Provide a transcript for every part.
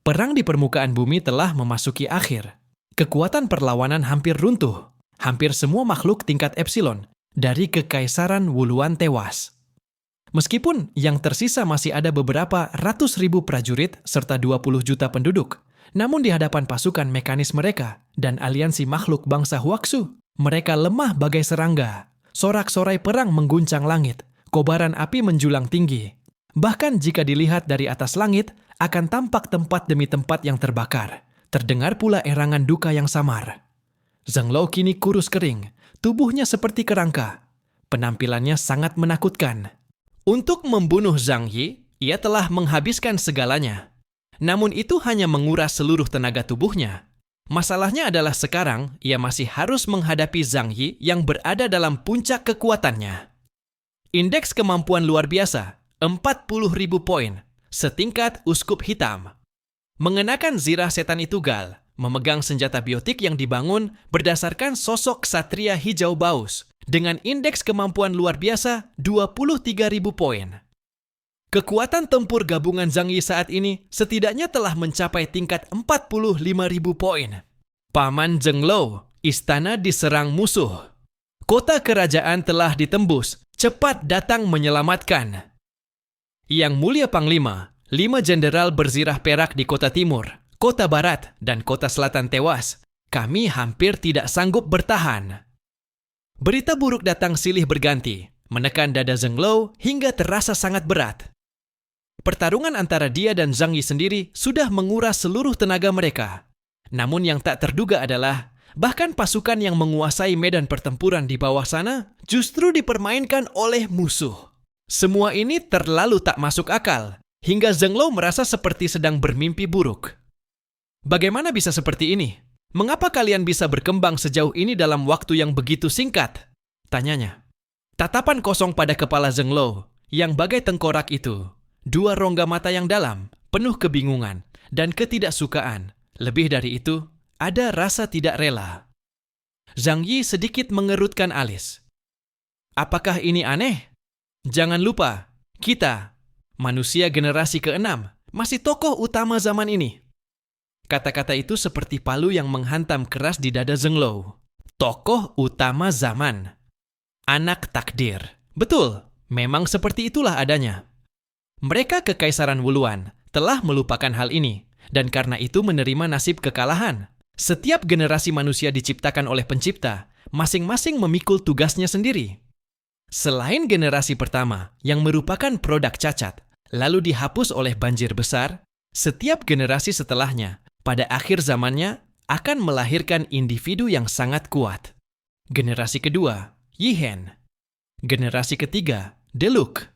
Perang di permukaan bumi telah memasuki akhir. Kekuatan perlawanan hampir runtuh. Hampir semua makhluk tingkat epsilon dari Kekaisaran Wuluan tewas. Meskipun yang tersisa masih ada beberapa ratus ribu prajurit serta 20 juta penduduk, namun di hadapan pasukan mekanis mereka dan aliansi makhluk bangsa Huaxu, mereka lemah bagai serangga. Sorak-sorai perang mengguncang langit, kobaran api menjulang tinggi. Bahkan jika dilihat dari atas langit, akan tampak tempat demi tempat yang terbakar. Terdengar pula erangan duka yang samar. Zheng Lo kini kurus kering, tubuhnya seperti kerangka. Penampilannya sangat menakutkan. Untuk membunuh Zhang Yi, ia telah menghabiskan segalanya. Namun itu hanya menguras seluruh tenaga tubuhnya. Masalahnya adalah sekarang ia masih harus menghadapi Zhang Yi yang berada dalam puncak kekuatannya. Indeks kemampuan luar biasa, 40.000 poin, setingkat uskup hitam. Mengenakan zirah setan itugal, memegang senjata biotik yang dibangun berdasarkan sosok ksatria hijau baus dengan indeks kemampuan luar biasa 23.000 poin. Kekuatan tempur gabungan Zhang Yi saat ini setidaknya telah mencapai tingkat 45.000 poin. Paman Zheng Lo, istana diserang musuh. Kota kerajaan telah ditembus, cepat datang menyelamatkan. Yang Mulia Panglima, 5 jenderal berzirah perak di kota timur, kota barat, dan kota selatan tewas. Kami hampir tidak sanggup bertahan. Berita buruk datang silih berganti, menekan dada Zheng Lo hingga terasa sangat berat. Pertarungan antara dia dan Zhang Yi sendiri sudah menguras seluruh tenaga mereka. Namun yang tak terduga adalah, bahkan pasukan yang menguasai medan pertempuran di bawah sana justru dipermainkan oleh musuh. Semua ini terlalu tak masuk akal, hingga Zheng Lo merasa seperti sedang bermimpi buruk. Bagaimana bisa seperti ini? Mengapa kalian bisa berkembang sejauh ini dalam waktu yang begitu singkat? Tanyanya. Tatapan kosong pada kepala Zheng Lo, yang bagai tengkorak itu. 2 rongga mata yang dalam, penuh kebingungan dan ketidaksukaan. Lebih dari itu, ada rasa tidak rela. Zhang Yi sedikit mengerutkan alis. Apakah ini aneh? Jangan lupa, kita, manusia generasi ke-6, masih tokoh utama zaman ini. Kata-kata itu seperti palu yang menghantam keras di dada Zheng Lo. Tokoh utama zaman. Anak takdir. Betul, memang seperti itulah adanya. Mereka Kekaisaran Wuluan telah melupakan hal ini, dan karena itu menerima nasib kekalahan. Setiap generasi manusia diciptakan oleh pencipta, masing-masing memikul tugasnya sendiri. Selain generasi pertama yang merupakan produk cacat, lalu dihapus oleh banjir besar, setiap generasi setelahnya, pada akhir zamannya, akan melahirkan individu yang sangat kuat. Generasi kedua, Yihen. Generasi ketiga, Deluk.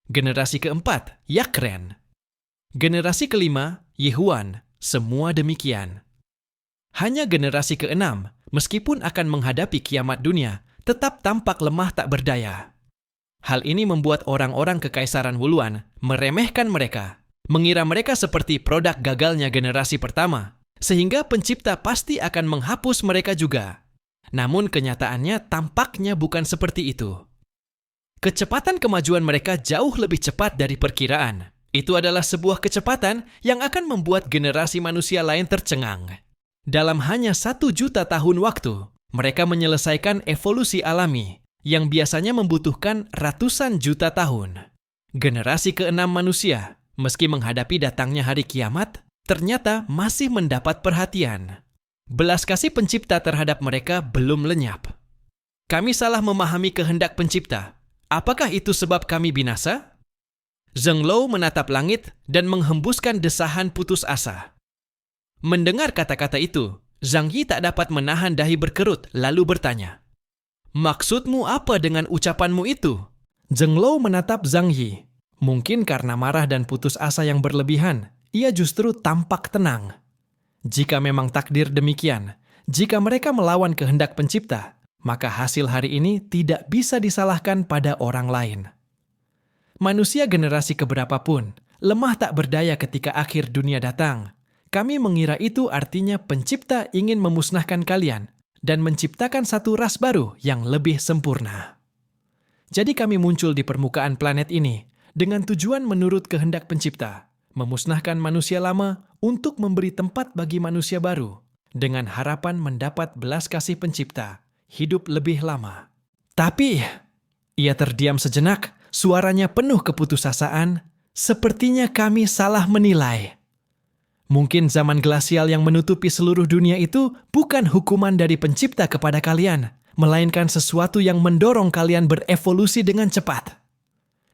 Generasi keempat, Yakren. Generasi kelima, Yihuan. Semua demikian. Hanya generasi keenam, meskipun akan menghadapi kiamat dunia, tetap tampak lemah tak berdaya. Hal ini membuat orang-orang Kekaisaran Wuluan meremehkan mereka, mengira mereka seperti produk gagalnya generasi pertama, sehingga pencipta pasti akan menghapus mereka juga. Namun kenyataannya tampaknya bukan seperti itu. Kecepatan kemajuan mereka jauh lebih cepat dari perkiraan. Itu adalah sebuah kecepatan yang akan membuat generasi manusia lain tercengang. Dalam hanya 1 juta tahun waktu, mereka menyelesaikan evolusi alami yang biasanya membutuhkan ratusan juta tahun. Generasi ke-6 manusia, meski menghadapi datangnya hari kiamat, ternyata masih mendapat perhatian. Belas kasih pencipta terhadap mereka belum lenyap. Kami salah memahami kehendak pencipta. Apakah itu sebab kami binasa? Zheng Lo menatap langit dan menghembuskan desahan putus asa. Mendengar kata-kata itu, Zhang Yi tak dapat menahan dahi berkerut lalu bertanya, "Maksudmu apa dengan ucapanmu itu?" Zheng Lo menatap Zhang Yi. Mungkin karena marah dan putus asa yang berlebihan, ia justru tampak tenang. Jika memang takdir demikian, jika mereka melawan kehendak pencipta, maka hasil hari ini tidak bisa disalahkan pada orang lain. Manusia generasi keberapapun, lemah tak berdaya ketika akhir dunia datang. Kami mengira itu artinya pencipta ingin memusnahkan kalian dan menciptakan satu ras baru yang lebih sempurna. Jadi kami muncul di permukaan planet ini dengan tujuan menurut kehendak pencipta, memusnahkan manusia lama untuk memberi tempat bagi manusia baru, dengan harapan mendapat belas kasih pencipta, hidup lebih lama. Tapi, ia terdiam sejenak, suaranya penuh keputusasaan, sepertinya kami salah menilai. Mungkin zaman glasial yang menutupi seluruh dunia itu bukan hukuman dari pencipta kepada kalian, melainkan sesuatu yang mendorong kalian berevolusi dengan cepat.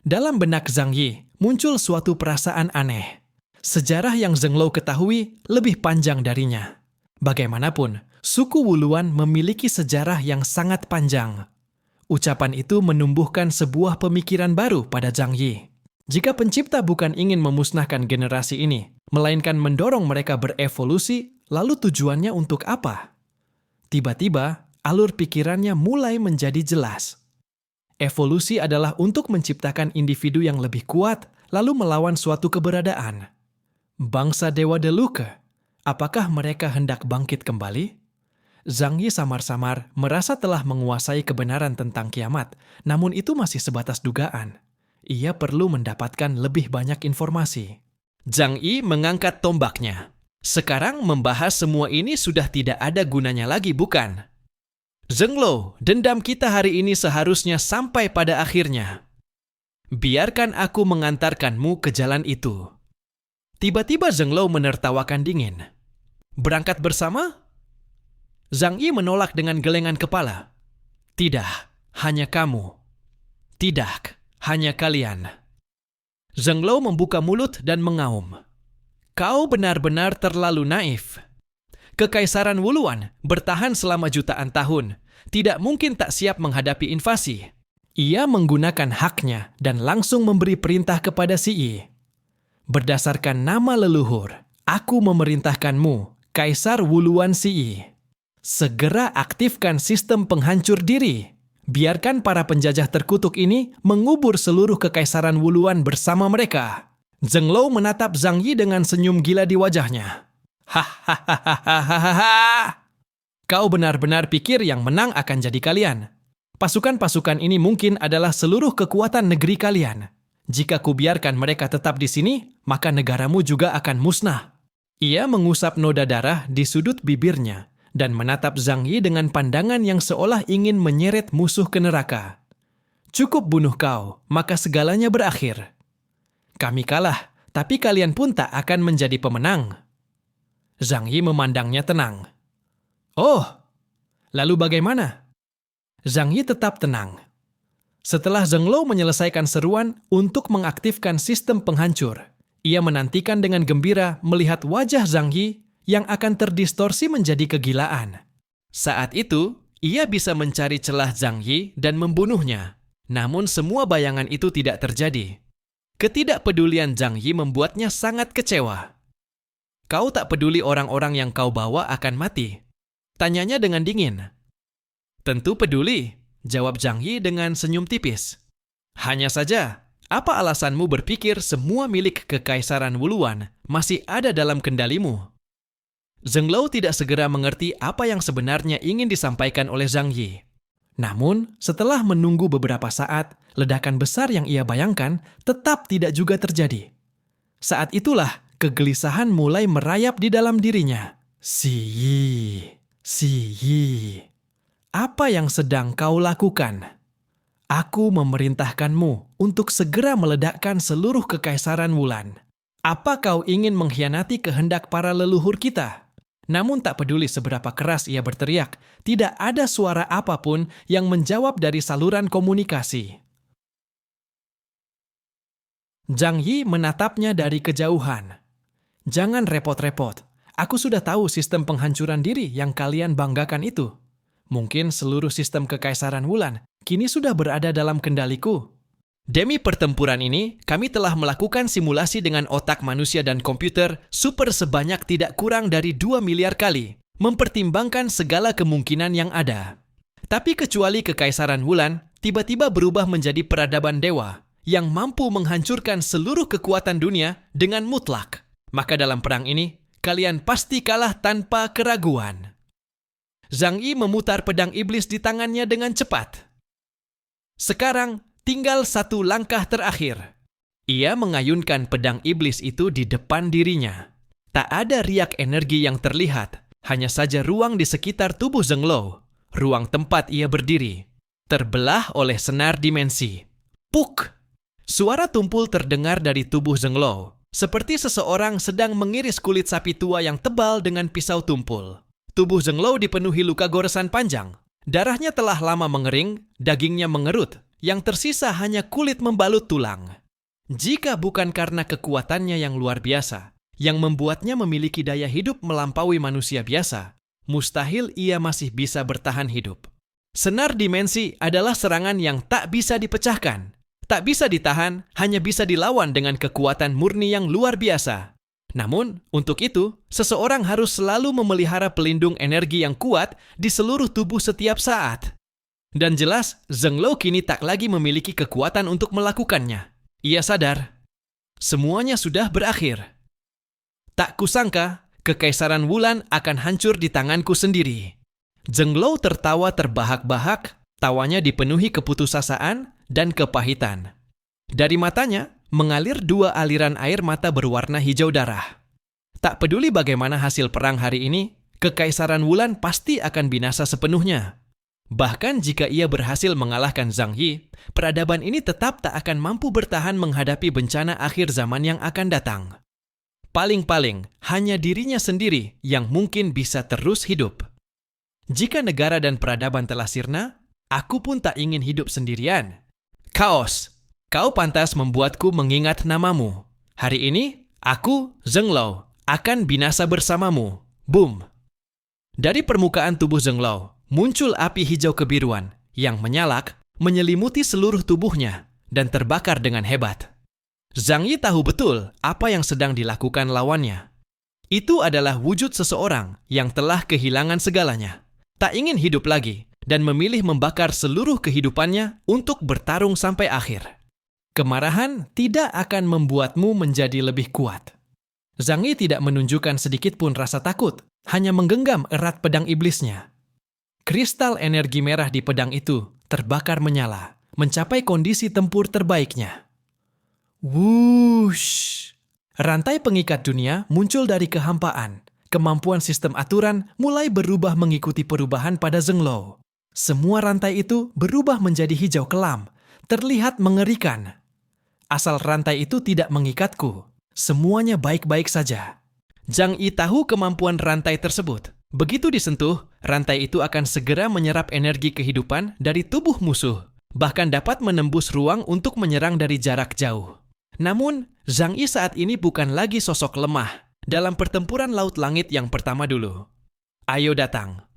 Dalam benak Zhang Yi, muncul suatu perasaan aneh. Sejarah yang Zheng Lou ketahui lebih panjang darinya. Bagaimanapun, suku Wuluan memiliki sejarah yang sangat panjang. Ucapan itu menumbuhkan sebuah pemikiran baru pada Zhang Yi. Jika pencipta bukan ingin memusnahkan generasi ini, melainkan mendorong mereka berevolusi, lalu tujuannya untuk apa? Tiba-tiba, alur pikirannya mulai menjadi jelas. Evolusi adalah untuk menciptakan individu yang lebih kuat, lalu melawan suatu keberadaan. Bangsa Dewa Deluke, apakah mereka hendak bangkit kembali? Zhang Yi samar-samar merasa telah menguasai kebenaran tentang kiamat, namun itu masih sebatas dugaan. Ia perlu mendapatkan lebih banyak informasi. Zhang Yi mengangkat tombaknya. Sekarang membahas semua ini sudah tidak ada gunanya lagi, bukan? Zheng Lou, dendam kita hari ini seharusnya sampai pada akhirnya. Biarkan aku mengantarkanmu ke jalan itu. Tiba-tiba Zheng Lou menertawakan dingin. Berangkat bersama? Zhang Yi menolak dengan gelengan kepala. Tidak, hanya kamu. Tidak. Hanya kalian. Zheng Lou membuka mulut dan mengaum. Kau benar-benar terlalu naif. Kekaisaran Wuluan bertahan selama jutaan tahun. Tidak mungkin tak siap menghadapi invasi. Ia menggunakan haknya dan langsung memberi perintah kepada Si Yi. Berdasarkan nama leluhur, aku memerintahkanmu, Kaisar Wuluan Si Yi. Segera aktifkan sistem penghancur diri. Biarkan para penjajah terkutuk ini mengubur seluruh kekaisaran Wuluan bersama mereka. Zheng Lou menatap Zhang Yi dengan senyum gila di wajahnya. Hahaha. Kau benar-benar pikir yang menang akan jadi kalian. Pasukan-pasukan ini mungkin adalah seluruh kekuatan negeri kalian. Jika kubiarkan mereka tetap di sini, maka negaramu juga akan musnah. Ia mengusap noda darah di sudut bibirnya dan menatap Zhang Yi dengan pandangan yang seolah ingin menyeret musuh ke neraka. Cukup bunuh kau, maka segalanya berakhir. Kami kalah, tapi kalian pun tak akan menjadi pemenang. Zhang Yi memandangnya tenang. Oh, lalu bagaimana? Zhang Yi tetap tenang. Setelah Zheng Lou menyelesaikan seruan untuk mengaktifkan sistem penghancur, ia menantikan dengan gembira melihat wajah Zhang Yi yang akan terdistorsi menjadi kegilaan. Saat itu, ia bisa mencari celah Zhang Yi dan membunuhnya. Namun semua bayangan itu tidak terjadi. Ketidakpedulian Zhang Yi membuatnya sangat kecewa. Kau tak peduli orang-orang yang kau bawa akan mati? Tanyanya dengan dingin. Tentu peduli, jawab Zhang Yi dengan senyum tipis. Hanya saja, apa alasanmu berpikir semua milik Kekaisaran Wuluan masih ada dalam kendalimu? Zheng Lou tidak segera mengerti apa yang sebenarnya ingin disampaikan oleh Zhang Yi. Namun, setelah menunggu beberapa saat, ledakan besar yang ia bayangkan tetap tidak juga terjadi. Saat itulah, kegelisahan mulai merayap di dalam dirinya. Si Yi, apa yang sedang kau lakukan? Aku memerintahkanmu untuk segera meledakkan seluruh Kekaisaran Wulan. Apa kau ingin mengkhianati kehendak para leluhur kita? Namun tak peduli seberapa keras ia berteriak, tidak ada suara apapun yang menjawab dari saluran komunikasi. Zhang Yi menatapnya dari kejauhan. Jangan repot-repot, aku sudah tahu sistem penghancuran diri yang kalian banggakan itu. Mungkin seluruh sistem Kekaisaran Wulan kini sudah berada dalam kendaliku. Demi pertempuran ini, kami telah melakukan simulasi dengan otak manusia dan komputer super sebanyak tidak kurang dari 2 miliar kali, mempertimbangkan segala kemungkinan yang ada. Tapi kecuali Kekaisaran Wulan, tiba-tiba berubah menjadi peradaban dewa, yang mampu menghancurkan seluruh kekuatan dunia dengan mutlak. Maka dalam perang ini, kalian pasti kalah tanpa keraguan. Zhang Yi memutar pedang iblis di tangannya dengan cepat. Sekarang, tinggal satu langkah terakhir. Ia mengayunkan pedang iblis itu di depan dirinya. Tak ada riak energi yang terlihat, hanya saja ruang di sekitar tubuh Zhenglou, ruang tempat ia berdiri, terbelah oleh senar dimensi. Puk! Suara tumpul terdengar dari tubuh Zhenglou, seperti seseorang sedang mengiris kulit sapi tua yang tebal dengan pisau tumpul. Tubuh Zhenglou dipenuhi luka goresan panjang. Darahnya telah lama mengering, dagingnya mengerut, yang tersisa hanya kulit membalut tulang. Jika bukan karena kekuatannya yang luar biasa, yang membuatnya memiliki daya hidup melampaui manusia biasa, mustahil ia masih bisa bertahan hidup. Senar dimensi adalah serangan yang tak bisa dipecahkan. Tak bisa ditahan, hanya bisa dilawan dengan kekuatan murni yang luar biasa. Namun, untuk itu, seseorang harus selalu memelihara pelindung energi yang kuat di seluruh tubuh setiap saat. Dan jelas, Zhenglou kini tak lagi memiliki kekuatan untuk melakukannya. Ia sadar, semuanya sudah berakhir. Tak kusangka, kekaisaran Wulan akan hancur di tanganku sendiri. Zhenglou tertawa terbahak-bahak, tawanya dipenuhi keputusasaan dan kepahitan. Dari matanya, mengalir 2 aliran air mata berwarna hijau darah. Tak peduli bagaimana hasil perang hari ini, kekaisaran Wulan pasti akan binasa sepenuhnya. Bahkan jika ia berhasil mengalahkan Zhang Yi, peradaban ini tetap tak akan mampu bertahan menghadapi bencana akhir zaman yang akan datang. Paling-paling, hanya dirinya sendiri yang mungkin bisa terus hidup. Jika negara dan peradaban telah sirna, aku pun tak ingin hidup sendirian. Chaos, kau pantas membuatku mengingat namamu. Hari ini, aku, Zhenglou, akan binasa bersamamu. Boom! Dari permukaan tubuh Zhenglou, muncul api hijau kebiruan yang menyalak, menyelimuti seluruh tubuhnya, dan terbakar dengan hebat. Zhang Yi tahu betul apa yang sedang dilakukan lawannya. Itu adalah wujud seseorang yang telah kehilangan segalanya, tak ingin hidup lagi, dan memilih membakar seluruh kehidupannya untuk bertarung sampai akhir. Kemarahan tidak akan membuatmu menjadi lebih kuat. Zhang Yi tidak menunjukkan sedikit pun rasa takut, hanya menggenggam erat pedang iblisnya. Kristal energi merah di pedang itu terbakar menyala, mencapai kondisi tempur terbaiknya. Wush! Rantai pengikat dunia muncul dari kehampaan. Kemampuan sistem aturan mulai berubah mengikuti perubahan pada Zhenglou. Semua rantai itu berubah menjadi hijau kelam, terlihat mengerikan. Asal rantai itu tidak mengikatku, semuanya baik-baik saja. Zhang Yi tahu kemampuan rantai tersebut. Begitu disentuh, rantai itu akan segera menyerap energi kehidupan dari tubuh musuh, bahkan dapat menembus ruang untuk menyerang dari jarak jauh. Namun, Zhang Yi saat ini bukan lagi sosok lemah dalam pertempuran laut langit yang pertama dulu. Ayo datang.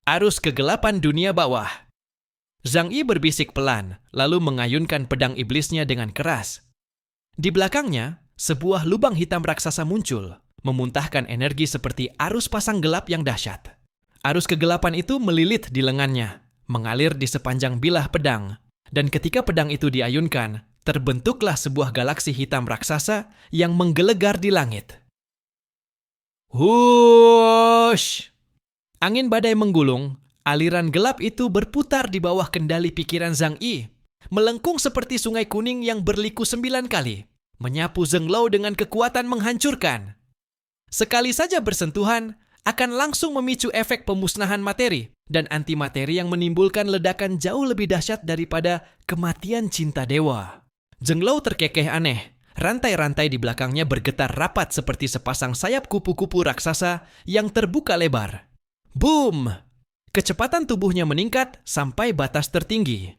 Arus kegelapan dunia bawah. Zhang Yi berbisik pelan, lalu mengayunkan pedang iblisnya dengan keras. Di belakangnya, sebuah lubang hitam raksasa muncul, memuntahkan energi seperti arus pasang gelap yang dahsyat. Arus kegelapan itu melilit di lengannya, mengalir di sepanjang bilah pedang, dan ketika pedang itu diayunkan, terbentuklah sebuah galaksi hitam raksasa yang menggelegar di langit. Huuuush! Angin badai menggulung, aliran gelap itu berputar di bawah kendali pikiran Zhang Yi, melengkung seperti sungai kuning yang berliku 9 kali, menyapu Zhenglou dengan kekuatan menghancurkan. Sekali saja bersentuhan, akan langsung memicu efek pemusnahan materi dan antimateri yang menimbulkan ledakan jauh lebih dahsyat daripada kematian cinta dewa. Zhenglou terkekeh aneh. Rantai-rantai di belakangnya bergetar rapat seperti sepasang sayap kupu-kupu raksasa yang terbuka lebar. Boom! Kecepatan tubuhnya meningkat sampai batas tertinggi.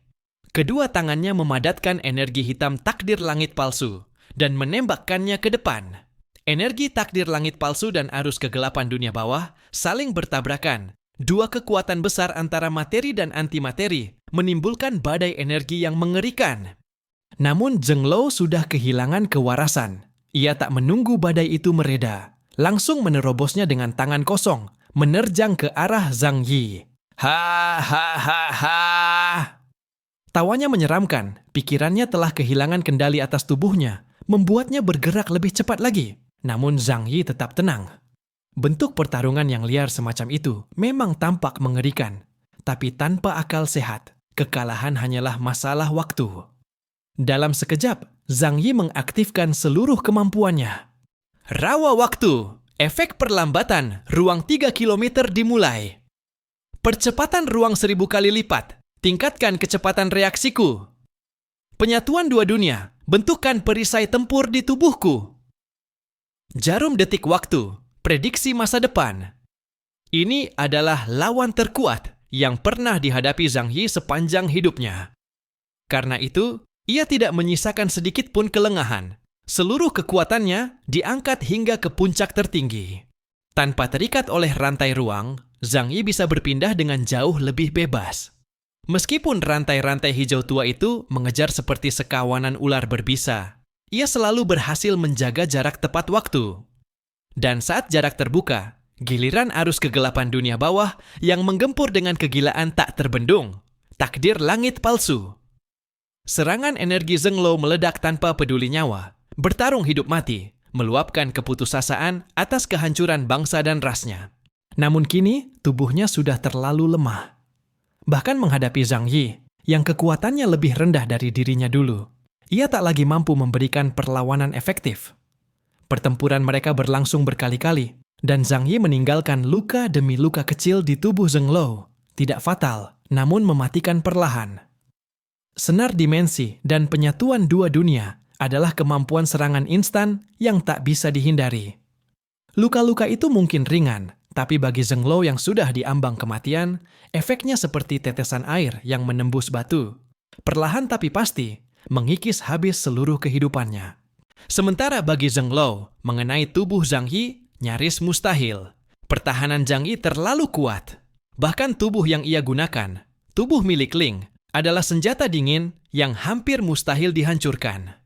Kedua tangannya memadatkan energi hitam takdir langit palsu dan menembakkannya ke depan. Energi takdir langit palsu dan arus kegelapan dunia bawah saling bertabrakan. Dua kekuatan besar antara materi dan antimateri menimbulkan badai energi yang mengerikan. Namun Zhenglou sudah kehilangan kewarasan. Ia tak menunggu badai itu mereda. Langsung menerobosnya dengan tangan kosong, menerjang ke arah Zhang Yi. Ha ha ha ha. Tawanya menyeramkan, pikirannya telah kehilangan kendali atas tubuhnya, membuatnya bergerak lebih cepat lagi. Namun Zhang Yi tetap tenang. Bentuk pertarungan yang liar semacam itu memang tampak mengerikan. Tapi tanpa akal sehat, kekalahan hanyalah masalah waktu. Dalam sekejap, Zhang Yi mengaktifkan seluruh kemampuannya. Rawa waktu, efek perlambatan, ruang 3 km dimulai. Percepatan ruang 1000 kali lipat, tingkatkan kecepatan reaksiku. Penyatuan dua dunia, bentukkan perisai tempur di tubuhku. Jarum detik waktu, prediksi masa depan. Ini adalah lawan terkuat yang pernah dihadapi Zhang Yi sepanjang hidupnya. Karena itu, ia tidak menyisakan sedikit pun kelengahan. Seluruh kekuatannya diangkat hingga ke puncak tertinggi. Tanpa terikat oleh rantai ruang, Zhang Yi bisa berpindah dengan jauh lebih bebas. Meskipun rantai-rantai hijau tua itu mengejar seperti sekawanan ular berbisa, ia selalu berhasil menjaga jarak tepat waktu. Dan saat jarak terbuka, giliran arus kegelapan dunia bawah yang menggempur dengan kegilaan tak terbendung. Takdir langit palsu. Serangan energi Zheng Lo meledak tanpa peduli nyawa, bertarung hidup mati, meluapkan keputusasaan atas kehancuran bangsa dan rasnya. Namun kini, tubuhnya sudah terlalu lemah. Bahkan menghadapi Zhang Yi, yang kekuatannya lebih rendah dari dirinya dulu, ia tak lagi mampu memberikan perlawanan efektif. Pertempuran mereka berlangsung berkali-kali, dan Zhang Yi meninggalkan luka demi luka kecil di tubuh Zheng Lo. Tidak fatal, namun mematikan perlahan. Senar dimensi dan penyatuan dua dunia adalah kemampuan serangan instan yang tak bisa dihindari. Luka-luka itu mungkin ringan, tapi bagi Zheng Lo yang sudah diambang kematian, efeknya seperti tetesan air yang menembus batu. Perlahan tapi pasti, mengikis habis seluruh kehidupannya. Sementara bagi Zheng Lo, mengenai tubuh Zhang Yi nyaris mustahil. Pertahanan Zhang Yi terlalu kuat. Bahkan tubuh yang ia gunakan, tubuh milik Ling, adalah senjata dingin yang hampir mustahil dihancurkan.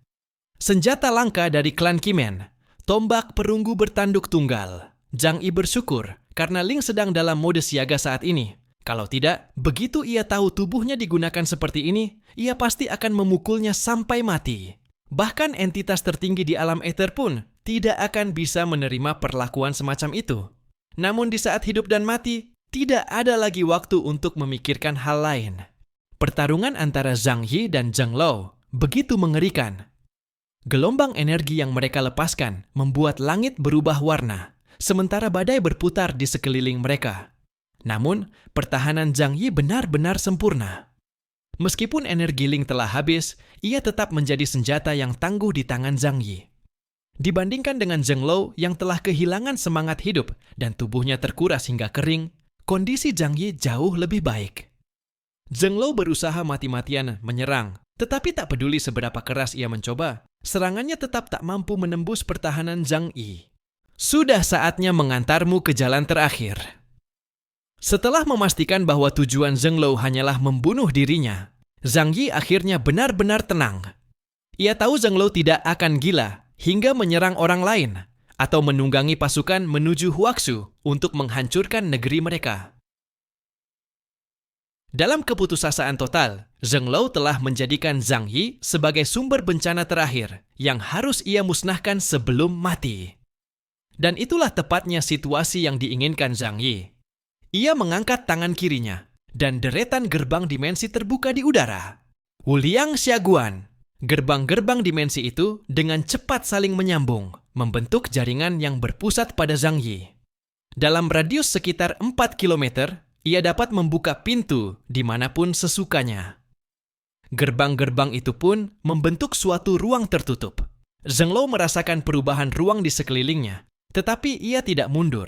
Senjata langka dari klan Qimen, tombak perunggu bertanduk tunggal. Zhang Yi bersyukur karena Ling sedang dalam mode siaga saat ini. Kalau tidak, begitu ia tahu tubuhnya digunakan seperti ini, ia pasti akan memukulnya sampai mati. Bahkan entitas tertinggi di alam ether pun tidak akan bisa menerima perlakuan semacam itu. Namun di saat hidup dan mati, tidak ada lagi waktu untuk memikirkan hal lain. Pertarungan antara Zhang Yi dan Zheng Lo begitu mengerikan. Gelombang energi yang mereka lepaskan membuat langit berubah warna, sementara badai berputar di sekeliling mereka. Namun, pertahanan Zhang Yi benar-benar sempurna. Meskipun energi Ling telah habis, ia tetap menjadi senjata yang tangguh di tangan Zhang Yi. Dibandingkan dengan Zheng Lo yang telah kehilangan semangat hidup dan tubuhnya terkuras hingga kering, kondisi Zhang Yi jauh lebih baik. Zheng Lo berusaha mati-matian menyerang, tetapi tak peduli seberapa keras ia mencoba, serangannya tetap tak mampu menembus pertahanan Zhang Yi. Sudah saatnya mengantarmu ke jalan terakhir. Setelah memastikan bahwa tujuan Zheng Lo hanyalah membunuh dirinya, Zhang Yi akhirnya benar-benar tenang. Ia tahu Zheng Lo tidak akan gila hingga menyerang orang lain atau menunggangi pasukan menuju Huaxu untuk menghancurkan negeri mereka. Dalam keputusasaan total, Zheng Lo telah menjadikan Zhang Yi sebagai sumber bencana terakhir yang harus ia musnahkan sebelum mati. Dan itulah tepatnya situasi yang diinginkan Zhang Yi. Ia mengangkat tangan kirinya, dan deretan gerbang dimensi terbuka di udara. Wuliang Xiaguan. Gerbang-gerbang dimensi itu dengan cepat saling menyambung, membentuk jaringan yang berpusat pada Zhang Yi. Dalam radius sekitar 4 km, ia dapat membuka pintu dimanapun sesukanya. Gerbang-gerbang itu pun membentuk suatu ruang tertutup. Zheng Lo merasakan perubahan ruang di sekelilingnya, tetapi ia tidak mundur.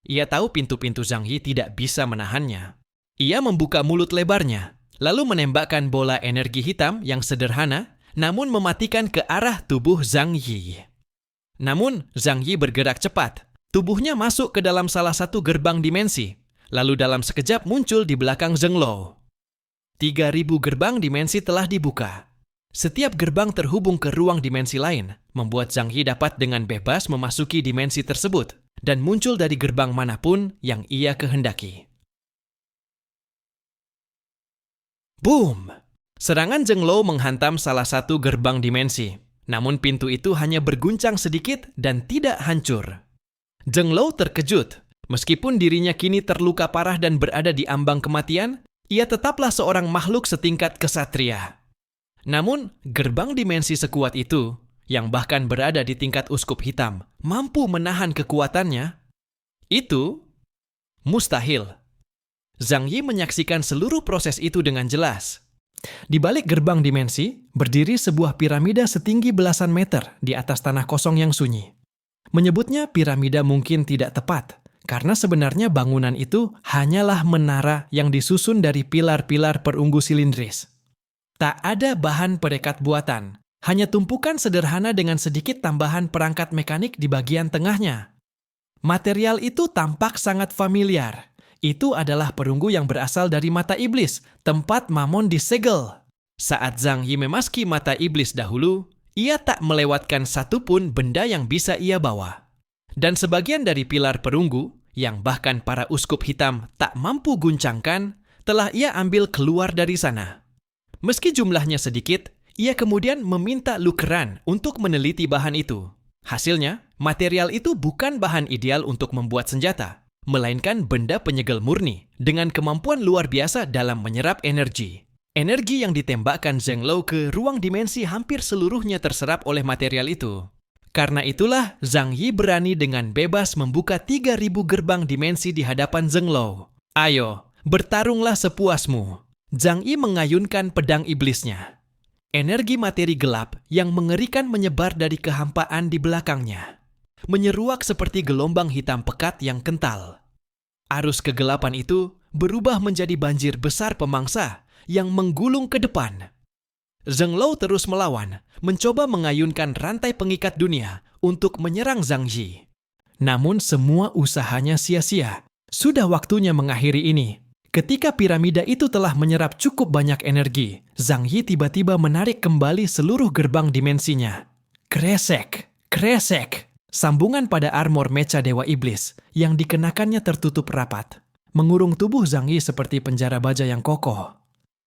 Ia tahu pintu-pintu Zhang Yi tidak bisa menahannya. Ia membuka mulut lebarnya, lalu menembakkan bola energi hitam yang sederhana, namun mematikan ke arah tubuh Zhang Yi. Namun, Zhang Yi bergerak cepat. Tubuhnya masuk ke dalam salah satu gerbang dimensi, lalu dalam sekejap muncul di belakang Zheng Lo. 3.000 gerbang dimensi telah dibuka. Setiap gerbang terhubung ke ruang dimensi lain, membuat Zhang Yi dapat dengan bebas memasuki dimensi tersebut dan muncul dari gerbang manapun yang ia kehendaki. Boom! Serangan Zheng Lo menghantam salah satu gerbang dimensi, namun pintu itu hanya berguncang sedikit dan tidak hancur. Zheng Lo terkejut. Meskipun dirinya kini terluka parah dan berada di ambang kematian, ia tetaplah seorang makhluk setingkat kesatria. Namun, gerbang dimensi sekuat itu, yang bahkan berada di tingkat uskup hitam, mampu menahan kekuatannya? Itu mustahil. Zhang Yi menyaksikan seluruh proses itu dengan jelas. Di balik gerbang dimensi, berdiri sebuah piramida setinggi belasan meter di atas tanah kosong yang sunyi. Menyebutnya piramida mungkin tidak tepat, karena sebenarnya bangunan itu hanyalah menara yang disusun dari pilar-pilar perunggu silindris. Tak ada bahan perekat buatan, hanya tumpukan sederhana dengan sedikit tambahan perangkat mekanik di bagian tengahnya. Material itu tampak sangat familiar. Itu adalah perunggu yang berasal dari mata iblis, tempat Mammon disegel. Saat Zhang Yi memasuki mata iblis dahulu, ia tak melewatkan satupun benda yang bisa ia bawa. Dan sebagian dari pilar perunggu, yang bahkan para uskup hitam tak mampu guncangkan, telah ia ambil keluar dari sana. Meski jumlahnya sedikit, ia kemudian meminta Lukeran untuk meneliti bahan itu. Hasilnya, material itu bukan bahan ideal untuk membuat senjata, melainkan benda penyegel murni dengan kemampuan luar biasa dalam menyerap energi. Energi yang ditembakkan Zheng Lo ke ruang dimensi hampir seluruhnya terserap oleh material itu. Karena itulah Zhang Yi berani dengan bebas membuka 3.000 gerbang dimensi di hadapan Zheng Lo. Ayo, bertarunglah sepuasmu. Zhang Yi mengayunkan pedang iblisnya. Energi materi gelap yang mengerikan menyebar dari kehampaan di belakangnya. Menyeruak seperti gelombang hitam pekat yang kental. Arus kegelapan itu berubah menjadi banjir besar pemangsa yang menggulung ke depan. Zheng Lo terus melawan, mencoba mengayunkan rantai pengikat dunia untuk menyerang Zhang Yi. Namun semua usahanya sia-sia. Sudah waktunya mengakhiri ini. Ketika piramida itu telah menyerap cukup banyak energi, Zhang Yi tiba-tiba menarik kembali seluruh gerbang dimensinya. Kresek, kresek. Sambungan pada armor mecha Dewa Iblis yang dikenakannya tertutup rapat, mengurung tubuh Zhang Yi seperti penjara baja yang kokoh.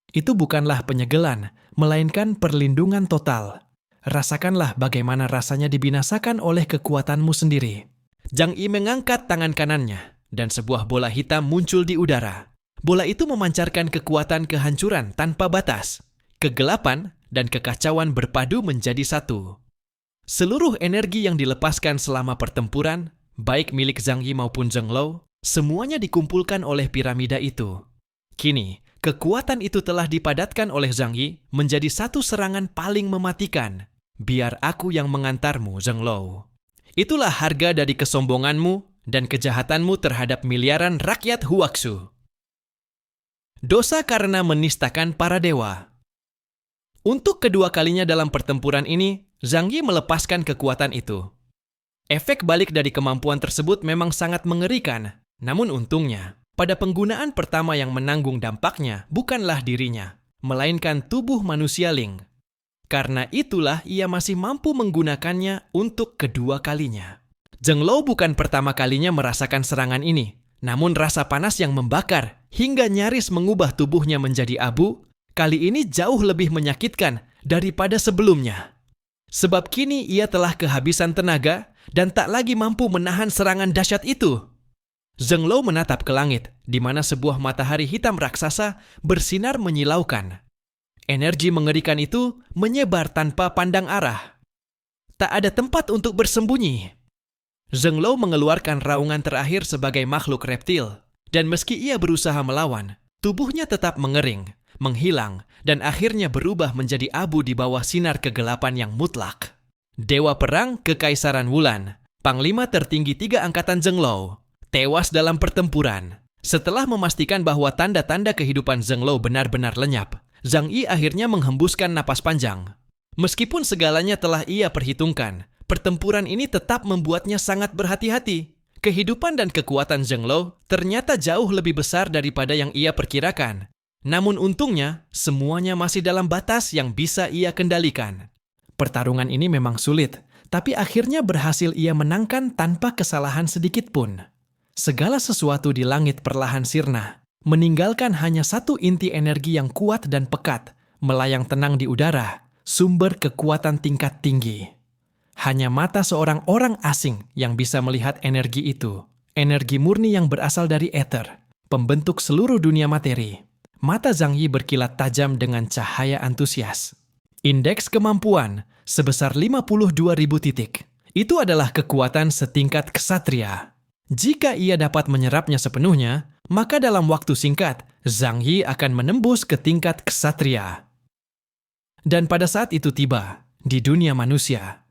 Itu bukanlah penyegelan, melainkan perlindungan total. Rasakanlah bagaimana rasanya dibinasakan oleh kekuatanmu sendiri. Zhang Yi mengangkat tangan kanannya, dan sebuah bola hitam muncul di udara. Bola itu memancarkan kekuatan kehancuran tanpa batas. Kegelapan dan kekacauan berpadu menjadi satu. Seluruh energi yang dilepaskan selama pertempuran, baik milik Zhang Yi maupun Zheng Lo, semuanya dikumpulkan oleh piramida itu. Kini, kekuatan itu telah dipadatkan oleh Zhang Yi menjadi satu serangan paling mematikan. Biar aku yang mengantarmu, Zheng Lo. Itulah harga dari kesombonganmu dan kejahatanmu terhadap miliaran rakyat Huaxu. Dosa karena menistakan para dewa. Untuk kedua kalinya dalam pertempuran ini, Zhang Yi melepaskan kekuatan itu. Efek balik dari kemampuan tersebut memang sangat mengerikan, namun untungnya, pada penggunaan pertama yang menanggung dampaknya bukanlah dirinya, melainkan tubuh manusia Ling. Karena itulah ia masih mampu menggunakannya untuk kedua kalinya. Zheng Lo bukan pertama kalinya merasakan serangan ini, namun rasa panas yang membakar hingga nyaris mengubah tubuhnya menjadi abu, kali ini jauh lebih menyakitkan daripada sebelumnya. Sebab kini ia telah kehabisan tenaga dan tak lagi mampu menahan serangan dahsyat itu. Zheng Lo menatap ke langit, di mana sebuah matahari hitam raksasa bersinar menyilaukan. Energi mengerikan itu menyebar tanpa pandang arah. Tak ada tempat untuk bersembunyi. Zheng Lo mengeluarkan raungan terakhir sebagai makhluk reptil, dan meski ia berusaha melawan, tubuhnya tetap mengering, menghilang, dan akhirnya berubah menjadi abu di bawah sinar kegelapan yang mutlak. Dewa Perang Kekaisaran Wulan, Panglima tertinggi 3 angkatan Zheng Lo, tewas dalam pertempuran. Setelah memastikan bahwa tanda-tanda kehidupan Zheng Lo benar-benar lenyap, Zhang Yi akhirnya menghembuskan napas panjang. Meskipun segalanya telah ia perhitungkan, pertempuran ini tetap membuatnya sangat berhati-hati. Kehidupan dan kekuatan Zheng Lo ternyata jauh lebih besar daripada yang ia perkirakan. Namun untungnya, semuanya masih dalam batas yang bisa ia kendalikan. Pertarungan ini memang sulit, tapi akhirnya berhasil ia menangkan tanpa kesalahan sedikit pun. Segala sesuatu di langit perlahan sirna, meninggalkan hanya satu inti energi yang kuat dan pekat, melayang tenang di udara, sumber kekuatan tingkat tinggi. Hanya mata seorang orang asing yang bisa melihat energi itu, energi murni yang berasal dari ether, pembentuk seluruh dunia materi. Mata Zhang Yi berkilat tajam dengan cahaya antusias. Indeks kemampuan sebesar 52.000 titik. Itu adalah kekuatan setingkat ksatria. Jika ia dapat menyerapnya sepenuhnya, maka dalam waktu singkat, Zhang Yi akan menembus ke tingkat ksatria. Dan pada saat itu tiba, di dunia manusia,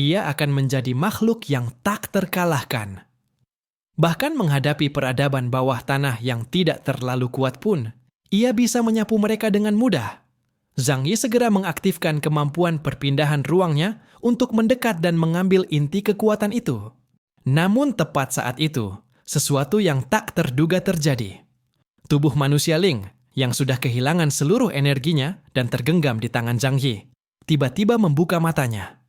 ia akan menjadi makhluk yang tak terkalahkan. Bahkan menghadapi peradaban bawah tanah yang tidak terlalu kuat pun, ia bisa menyapu mereka dengan mudah. Zhang Yi segera mengaktifkan kemampuan perpindahan ruangnya untuk mendekat dan mengambil inti kekuatan itu. Namun tepat saat itu, sesuatu yang tak terduga terjadi. Tubuh manusia Ling, yang sudah kehilangan seluruh energinya dan tergenggam di tangan Zhang Yi, tiba-tiba membuka matanya.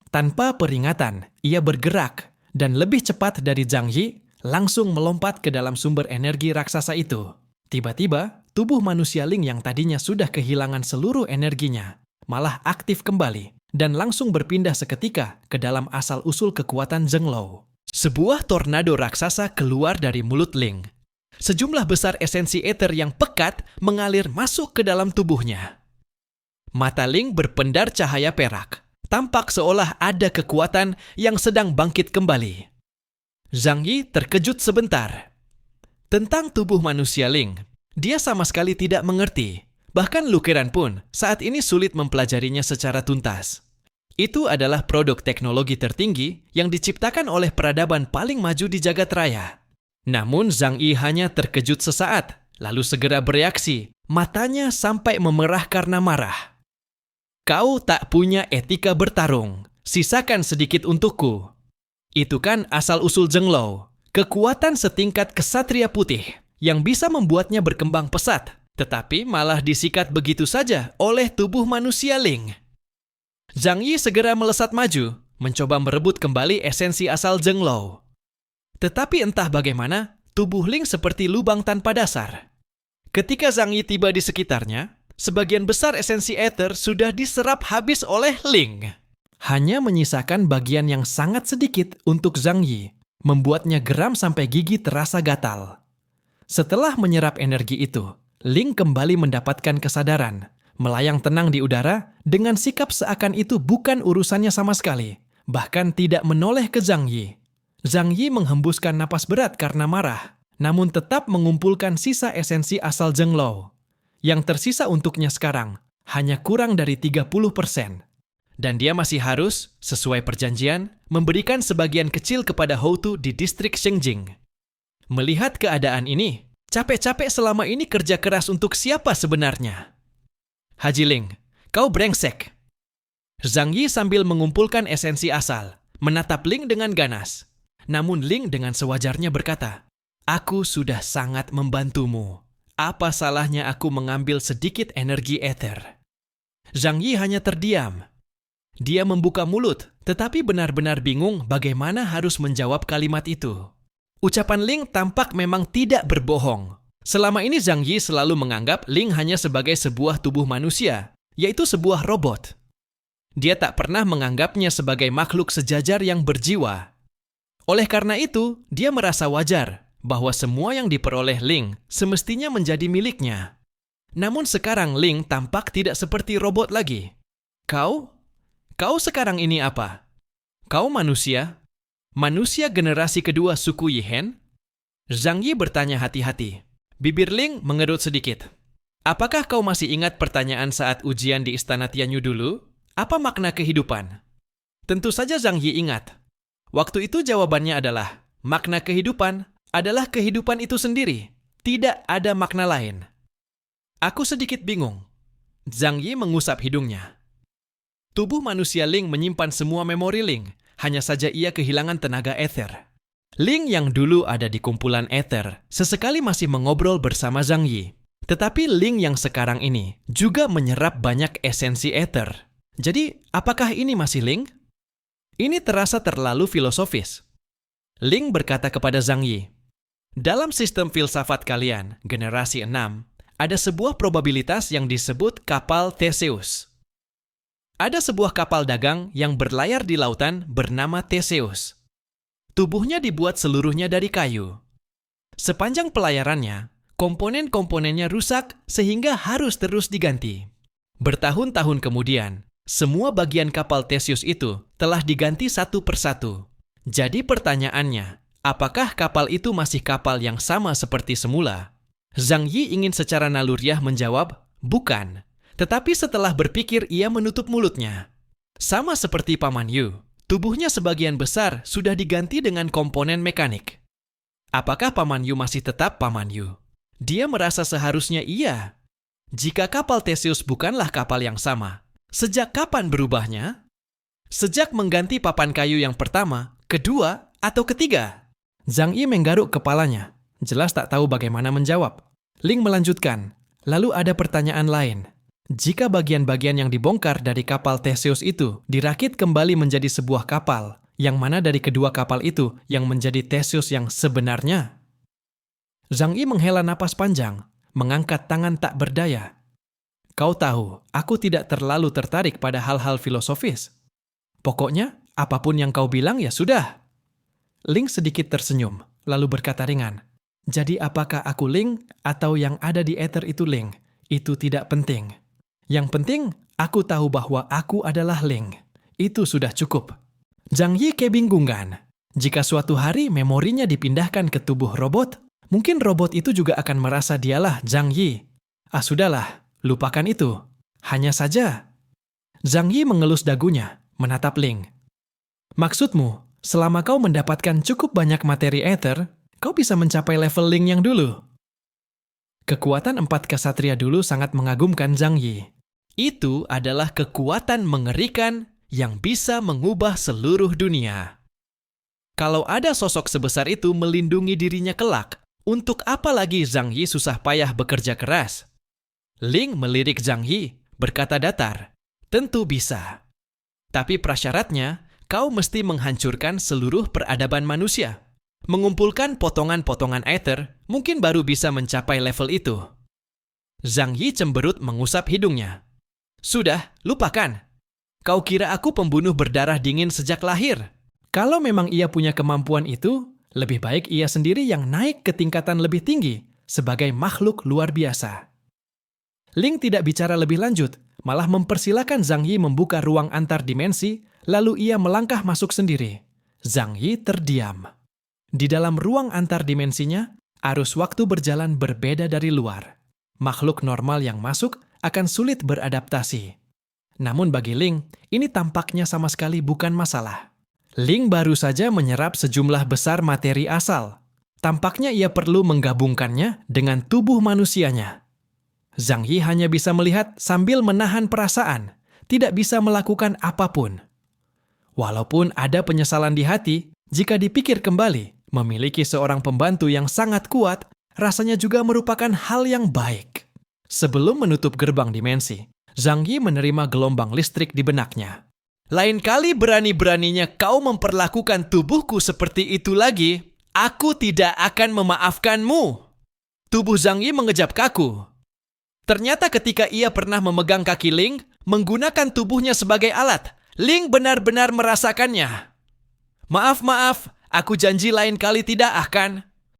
Tanpa peringatan, ia bergerak dan lebih cepat dari Zhang Yi, langsung melompat ke dalam sumber energi raksasa itu. Tiba-tiba, tubuh manusia Ling yang tadinya sudah kehilangan seluruh energinya, malah aktif kembali dan langsung berpindah seketika ke dalam asal-usul kekuatan Zhenglou. Sebuah tornado raksasa keluar dari mulut Ling. Sejumlah besar esensi ether yang pekat mengalir masuk ke dalam tubuhnya. Mata Ling berpendar cahaya perak. Tampak seolah ada kekuatan yang sedang bangkit kembali. Zhang Yi terkejut sebentar. Tentang tubuh manusia Ling, dia sama sekali tidak mengerti. Bahkan Lukiran pun saat ini sulit mempelajarinya secara tuntas. Itu adalah produk teknologi tertinggi yang diciptakan oleh peradaban paling maju di jagat raya. Namun Zhang Yi hanya terkejut sesaat, lalu segera bereaksi. Matanya sampai memerah karena marah. Kau tak punya etika bertarung. Sisakan sedikit untukku. Itu kan asal-usul Zhenglou. Kekuatan setingkat ksatria putih yang bisa membuatnya berkembang pesat, tetapi malah disikat begitu saja oleh tubuh manusia Ling. Zhang Yi segera melesat maju, mencoba merebut kembali esensi asal Zhenglou. Tetapi entah bagaimana, tubuh Ling seperti lubang tanpa dasar. Ketika Zhang Yi tiba di sekitarnya, sebagian besar esensi ether sudah diserap habis oleh Ling. Hanya menyisakan bagian yang sangat sedikit untuk Zhang Yi, membuatnya geram sampai gigi terasa gatal. Setelah menyerap energi itu, Ling kembali mendapatkan kesadaran, melayang tenang di udara dengan sikap seakan itu bukan urusannya sama sekali, bahkan tidak menoleh ke Zhang Yi. Zhang Yi menghembuskan napas berat karena marah, namun tetap mengumpulkan sisa esensi asal Zhenglou. Yang tersisa untuknya sekarang hanya kurang dari 30%. Dan dia masih harus, sesuai perjanjian, memberikan sebagian kecil kepada Houtu di distrik Shengjing. Melihat keadaan ini, capek-capek selama ini kerja keras untuk siapa sebenarnya? Haji Ling, kau brengsek. Zhang Yi sambil mengumpulkan esensi asal, menatap Ling dengan ganas. Namun Ling dengan sewajarnya berkata, "Aku sudah sangat membantumu. Apa salahnya aku mengambil sedikit energi ether?" Zhang Yi hanya terdiam. Dia membuka mulut, tetapi benar-benar bingung bagaimana harus menjawab kalimat itu. Ucapan Ling tampak memang tidak berbohong. Selama ini Zhang Yi selalu menganggap Ling hanya sebagai sebuah tubuh manusia, yaitu sebuah robot. Dia tak pernah menganggapnya sebagai makhluk sejajar yang berjiwa. Oleh karena itu, dia merasa wajar bahwa semua yang diperoleh Ling semestinya menjadi miliknya. Namun sekarang Ling tampak tidak seperti robot lagi. Kau sekarang ini apa? Kau manusia? Manusia generasi kedua suku Yihen? Zhang Yi bertanya hati-hati. Bibir Ling mengerut sedikit. Apakah kau masih ingat pertanyaan saat ujian di Istana Tianyu dulu? Apa makna kehidupan? Tentu saja Zhang Yi ingat. Waktu itu jawabannya adalah, makna kehidupan adalah kehidupan itu sendiri. Tidak ada makna lain. Aku sedikit bingung. Zhang Yi mengusap hidungnya. Tubuh manusia Ling menyimpan semua memori Ling, hanya saja ia kehilangan tenaga ether. Ling yang dulu ada di kumpulan ether, sesekali masih mengobrol bersama Zhang Yi. Tetapi Ling yang sekarang ini juga menyerap banyak esensi ether. Jadi, apakah ini masih Ling? Ini terasa terlalu filosofis. Ling berkata kepada Zhang Yi, dalam sistem filsafat kalian, generasi 6, ada sebuah probabilitas yang disebut kapal Theseus. Ada sebuah kapal dagang yang berlayar di lautan bernama Theseus. Tubuhnya dibuat seluruhnya dari kayu. Sepanjang pelayarannya, komponen-komponennya rusak sehingga harus terus diganti. Bertahun-tahun kemudian, semua bagian kapal Theseus itu telah diganti satu persatu. Jadi pertanyaannya, apakah kapal itu masih kapal yang sama seperti semula? Zhang Yi ingin secara naluriah menjawab, bukan. Tetapi setelah berpikir ia menutup mulutnya. Sama seperti Paman Yu, tubuhnya sebagian besar sudah diganti dengan komponen mekanik. Apakah Paman Yu masih tetap Paman Yu? Dia merasa seharusnya iya. Jika kapal Theseus bukanlah kapal yang sama, sejak kapan berubahnya? Sejak mengganti papan kayu yang pertama, kedua, atau ketiga? Zhang Yi menggaruk kepalanya, jelas tak tahu bagaimana menjawab. Ling melanjutkan, lalu ada pertanyaan lain. Jika bagian-bagian yang dibongkar dari kapal Theseus itu dirakit kembali menjadi sebuah kapal, yang mana dari kedua kapal itu yang menjadi Theseus yang sebenarnya? Zhang Yi menghela napas panjang, mengangkat tangan tak berdaya. Kau tahu, aku tidak terlalu tertarik pada hal-hal filosofis. Pokoknya, apapun yang kau bilang ya sudah. Ling sedikit tersenyum, lalu berkata ringan, jadi apakah aku Ling atau yang ada di ether itu Ling? Itu tidak penting. Yang penting, aku tahu bahwa aku adalah Ling. Itu sudah cukup. Zhang Yi kebingungan. Jika suatu hari memorinya dipindahkan ke tubuh robot, mungkin robot itu juga akan merasa dialah Zhang Yi. Sudahlah, lupakan itu. Hanya saja. Zhang Yi mengelus dagunya, menatap Ling. Maksudmu, selama kau mendapatkan cukup banyak materi ether, kau bisa mencapai level Ling yang dulu? Kekuatan 4 kesatria dulu sangat mengagumkan Zhang Yi. Itu adalah kekuatan mengerikan yang bisa mengubah seluruh dunia. Kalau ada sosok sebesar itu melindungi dirinya kelak, untuk apa lagi Zhang Yi susah payah bekerja keras? Ling melirik Zhang Yi, berkata datar, tentu bisa. Tapi prasyaratnya, kau mesti menghancurkan seluruh peradaban manusia. Mengumpulkan potongan-potongan ether, mungkin baru bisa mencapai level itu. Zhang Yi cemberut mengusap hidungnya. Sudah, lupakan. Kau kira aku pembunuh berdarah dingin sejak lahir? Kalau memang ia punya kemampuan itu, lebih baik ia sendiri yang naik ke tingkatan lebih tinggi sebagai makhluk luar biasa. Ling tidak bicara lebih lanjut, malah mempersilakan Zhang Yi membuka ruang antar dimensi, lalu ia melangkah masuk sendiri. Zhang Yi terdiam. Di dalam ruang antar dimensinya, arus waktu berjalan berbeda dari luar. Makhluk normal yang masuk akan sulit beradaptasi. Namun bagi Ling, ini tampaknya sama sekali bukan masalah. Ling baru saja menyerap sejumlah besar materi asal. Tampaknya ia perlu menggabungkannya dengan tubuh manusianya. Zhang Yi hanya bisa melihat sambil menahan perasaan, tidak bisa melakukan apapun. Walaupun ada penyesalan di hati, jika dipikir kembali, memiliki seorang pembantu yang sangat kuat, rasanya juga merupakan hal yang baik. Sebelum menutup gerbang dimensi, Zhang Yi menerima gelombang listrik di benaknya. Lain kali berani-beraninya kau memperlakukan tubuhku seperti itu lagi, aku tidak akan memaafkanmu. Tubuh Zhang Yi mengejap kaku. Ternyata ketika ia pernah memegang kaki Ling, menggunakan tubuhnya sebagai alat, Ling benar-benar merasakannya. Maaf, aku janji lain kali tidak akan.